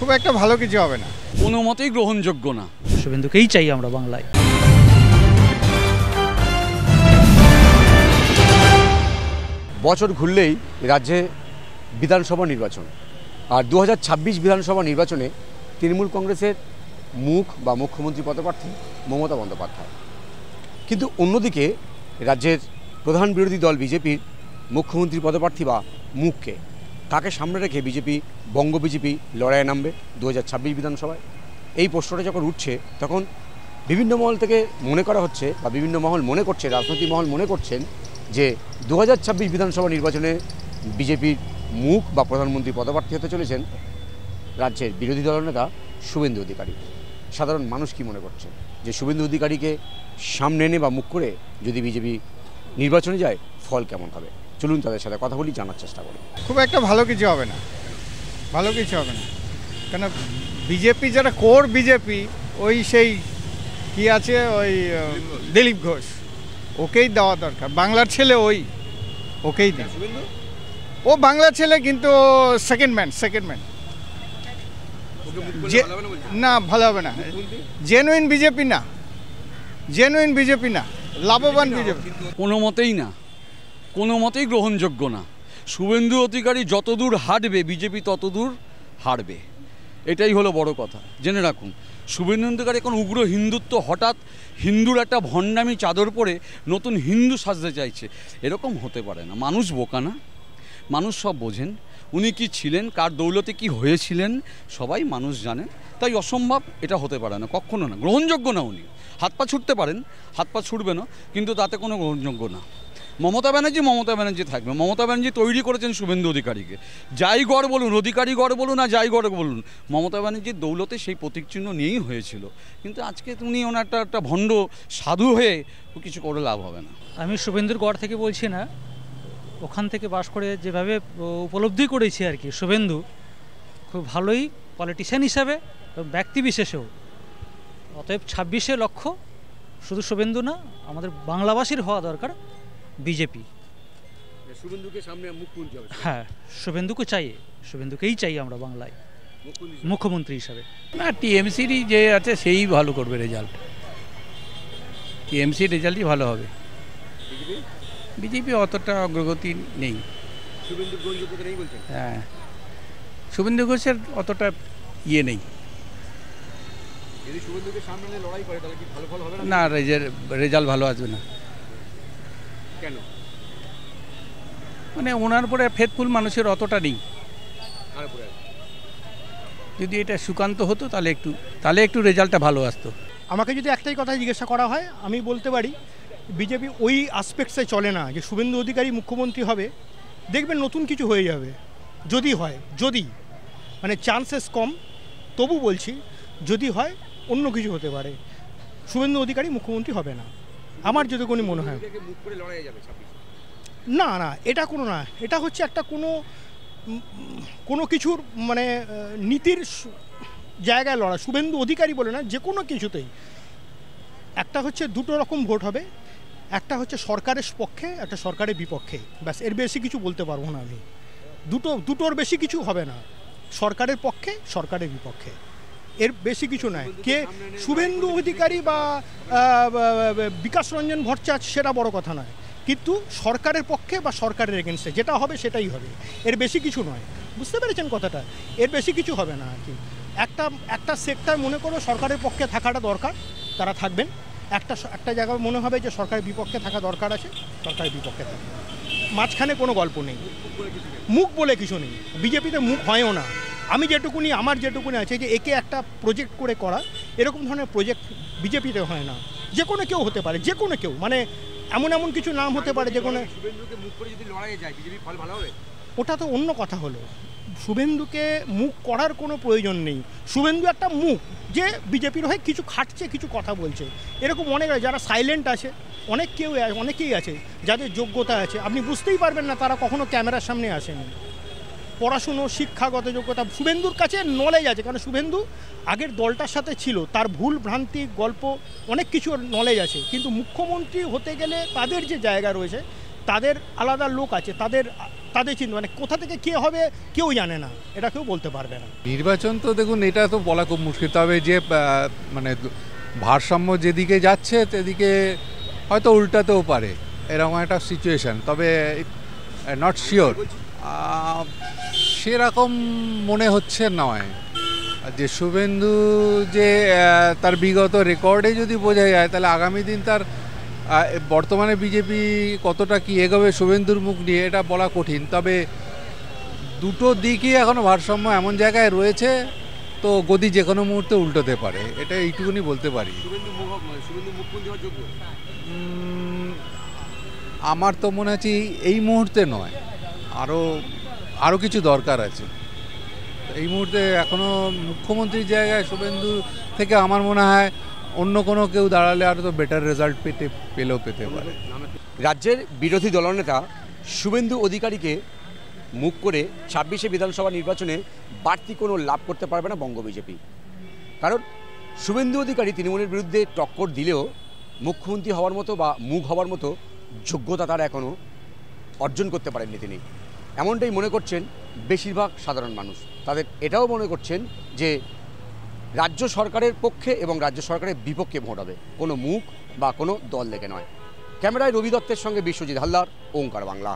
খুব একটা ভালো কিছু হবে না, কোনো মতেই গ্রহণযোগ্য না। শুভেন্দুকেই চাই আমরা বাংলায়। বছর ঘুরলেই রাজ্যে বিধানসভা নির্বাচন, আর 2026 বিধানসভা নির্বাচনে তৃণমূল কংগ্রেসের মুখ বা মুখ্যমন্ত্রী পদপ্রার্থী মমতা বন্দ্যোপাধ্যায়। কিন্তু অন্যদিকে রাজ্যের প্রধান বিরোধী দল বিজেপির মুখ্যমন্ত্রী পদপ্রার্থী বা মুখকে কাকে সামনে রেখে বিজেপি বঙ্গ বিজেপি লড়াইয়ে নামবে 2026 বিধানসভায়? এই প্রশ্নটা যখন উঠছে তখন বিভিন্ন মহল থেকে মনে করা হচ্ছে বা বিভিন্ন মহল মনে করছে, রাজনৈতিক মহল মনে করছেন যে 2026 বিধানসভা নির্বাচনে বিজেপির মুখ বা প্রধানমন্ত্রী পদপ্রার্থী হতে চলেছেন রাজ্যের বিরোধী দলনেতা শুভেন্দু অধিকারী। সাধারণ মানুষ কি মনে করছে যে শুভেন্দু অধিকারীকে সামনে এনে বা মুখ করে যদি বিজেপি নির্বাচনে যায় ফল কেমন হবে? চলুন তাদের সাথে কথা বলি, জানার চেষ্টা করি। খুব একটা ভালো কিছু হবে না, ভালো কিছু হবে না। কেন বিজেপি যারা কোর বিজেপি, ওই সেই কি আছে ওই দিলীপ ঘোষ, ওকেই দেওয়া দরকার। বাংলার ছেলে ওকেই দিন। ও বাংলার ছেলে কিন্তু সেকেন্ড ম্যান না, ভালো হবে না। জেনুইন বিজেপি না, লাভবান বিজেপি কোনো মতেই গ্রহণযোগ্য না। শুভেন্দু অধিকারী যতদূর হাঁটবে বিজেপি ততদূর হারবে, এটাই হলো বড় কথা। জেনে রাখুন, শুভেন্দু অধিকারী এখন উগ্র হিন্দুত্ব, হঠাৎ হিন্দুর একটা ভণ্ডামি চাদর পরে নতুন হিন্দু সাজতে চাইছে। এরকম হতে পারে না। মানুষ বোকা না, মানুষ সব বোঝেন। উনি কি ছিলেন, কার দৌলতে কি হয়েছিলেন সবাই মানুষ জানেন। তাই অসম্ভব এটা হতে পারে না, কখনো না। গ্রহণযোগ্য না। উনি হাত পা ছুটতে পারেন, হাত পা ছুটবে না, কিন্তু তাতে কোনো গ্রহণযোগ্য না। মমতা ব্যানার্জি থাকবে। মমতা ব্যানার্জি তৈরি করেছেন শুভেন্দু অধিকারীকে। যাই গড় বলুন, অধিকারী গড় বলুন আর যাই গড় বলুন, মমতা ব্যানার্জির দৌলতে সেই প্রতীক চিহ্ন নিয়েই হয়েছিল। কিন্তু আজকে উনি ওনার একটা ভণ্ড সাধু হয়ে কিছু করে লাভ হবে না। আমি শুভেন্দুর গড় থেকে বলছি না, ওখান থেকে বাস করে যেভাবে উপলব্ধি করেছি আর কি, শুভেন্দু খুব ভালোই পলিটিশিয়ান হিসাবে ব্যক্তি বিশেষেও। অতএব 26-এ লক্ষ্য শুধু শুভেন্দু না, আমাদের বাংলাভাষীর হওয়া দরকার বিজেপি। শুভেন্দুকে সামনে মুখ্যমন্ত্রী হবে। হ্যাঁ, শুভেন্দুকেই চাই আমরা বাংলায় মুখ্যমন্ত্রী হিসাবে। না, টিএমসিরই যে আছে সেই ভালো করবে রেজাল্ট। টিএমসির রেজাল্টই ভালো হবে। বিজেপি অতটা অগ্রগতি নেই। হ্যাঁ, শুভেন্দু ঘোষের অতটা নেই। না, রেজাল্ট ভালো আসবে না। কেন? মানে ওনার উপরে ফেথফুল মানুষের অতটা নেই। যদি এটা সুকান্ত হতো তাহলে একটু রেজাল্টটা ভালো আসতো। আমাকে যদি একটাই কথা জিজ্ঞাসা করা হয়, আমি বলতে পারি বিজেপি ওই আসপেক্টসে চলে না যে শুভেন্দু অধিকারী মুখ্যমন্ত্রী হবে। দেখবেন নতুন কিছু হয়ে যাবে যদি মানে চান্সেস কম, তবু বলছি যদি হয় অন্য কিছু হতে পারে। শুভেন্দু অধিকারী মুখ্যমন্ত্রী হবে না আমার যদি কোনো মনে হয়। না, এটা কোনো না, এটা হচ্ছে একটা কোনো কিছুর মানে নীতির জায়গায় লড়া। শুভেন্দু অধিকারী বলে না, যে কোনো কিছুতেই একটা হচ্ছে দুটো রকম ভোট হবে, একটা হচ্ছে সরকারের পক্ষে, একটা সরকারের বিপক্ষে। ব্যাস, এর বেশি কিছু বলতে পারবো না আমি। দুটোর বেশি কিছু হবে না, সরকারের পক্ষে সরকারের বিপক্ষে, এর বেশি কিছু নয়। কে শুভেন্দু অধিকারী বা বিকাশ রঞ্জন ভট্টাচার্য সেটা বড় কথা নয়, কিন্তু সরকারের পক্ষে বা সরকারের এগেনস্টে যেটা হবে সেটাই হবে, এর বেশি কিছু নয়। বুঝতে পেরেছেন কথাটা? এর বেশি কিছু হবে না আর কি। একটা সেক্টর মনে করো সরকারের পক্ষে থাকাটা দরকার, তারা থাকবেন। একটা জায়গায় মনে হবে যে সরকারের বিপক্ষে থাকা দরকার আছে, সরকারের বিপক্ষে থাকবে। মাঝখানে কোনো গল্প নেই, মুখ বলে কিছু নেই। বিজেপিতে মুখ হয়ও না। আমার যেটুকুনি আছে যে একে একটা প্রজেক্ট করে করা, এরকম ধরনের প্রজেক্ট বিজেপিতে হয় না। যে কোনো কেউ হতে পারে, যে কোনো কেউ, মানে এমন কিছু নাম হতে পারে যে কোনো। ওটা তো অন্য কথা হলো। শুভেন্দুকে মুখ করার কোনো প্রয়োজন নেই। শুভেন্দু একটা মুখ যে বিজেপির হয়ে কিছু খাটছে, কিছু কথা বলছে। এরকম অনেক যারা সাইলেন্ট আছে, অনেকেই আছে যাদের যোগ্যতা আছে, আপনি বুঝতেই পারবেন না তারা কখনো ক্যামেরার সামনে আসেনি। পড়াশুনো, শিক্ষাগত যোগ্যতা, শুভেন্দুর কাছে নলেজ আছে, কারণ শুভেন্দু আগের দলটার সাথে ছিল, তার ভুল ভ্রান্তি গল্প অনেক কিছু নলেজ আছে। কিন্তু মুখ্যমন্ত্রী হতে গেলে তাদের যে জায়গা রয়েছে তাদের আলাদা লোক আছে, তাদের চিন্তা, মানে কোথা থেকে কে হবে কেউ জানে না, এটা কেউ বলতে পারবে না। নির্বাচন তো দেখুন, এটা তো বলা খুব মুশকিল। তবে যে মানে ভারসাম্য যেদিকে যাচ্ছে সেদিকে হয়তো উল্টাতেও পারে, এরকম একটা সিচুয়েশান। তবে নট শিওর, সেরকম মনে হচ্ছে নয় যে শুভেন্দু যে তার বিগত রেকর্ডে যদি বোঝা যায়, তাহলে আগামী দিন তার বর্তমানে বিজেপি কতটা কি এগোবে শুভেন্দুর মুখ নিয়ে এটা বলা কঠিন। তবে দুটো দিকই এখনও ভারসাম্য এমন জায়গায় রয়েছে, তো গদি যে কোনো মুহূর্তে উল্টোতে পারে, এটা এইটুকুনি বলতে পারি। আমার তো মনে হচ্ছে এই মুহূর্তে নয়, আরও কিছু দরকার আছে। এই মুহূর্তে এখনও মুখ্যমন্ত্রীর জায়গায় শুভেন্দু থেকে আমার মনে হয় অন্য কোনো কেউ দাঁড়ালে আরও তো বেটার রেজাল্ট পেতে পারে। রাজ্যের বিরোধী দলনেতা শুভেন্দু অধিকারীকে মুখ করে 26শে বিধানসভা নির্বাচনে বাড়তি কোনো লাভ করতে পারবে না বঙ্গ বিজেপি। কারণ শুভেন্দু অধিকারী তৃণমূলের বিরুদ্ধে টক্কর দিলেও মুখ্যমন্ত্রী হওয়ার মতো বা মুখ হওয়ার মতো যোগ্যতা তারা এখনও অর্জন করতে পারেননি তিনি। এমনটাই মনে করছেন বেশিরভাগ সাধারণ মানুষ। তাদের এটাও মনে করছেন যে রাজ্য সরকারের পক্ষে এবং রাজ্য সরকারের বিপক্ষে ভোট হবে, কোনো মুখ বা কোনো দল দেখে নয়। ক্যামেরায় রবি দত্তের সঙ্গে বিশ্বজিৎ হালদার, ওঙ্কার বাংলা।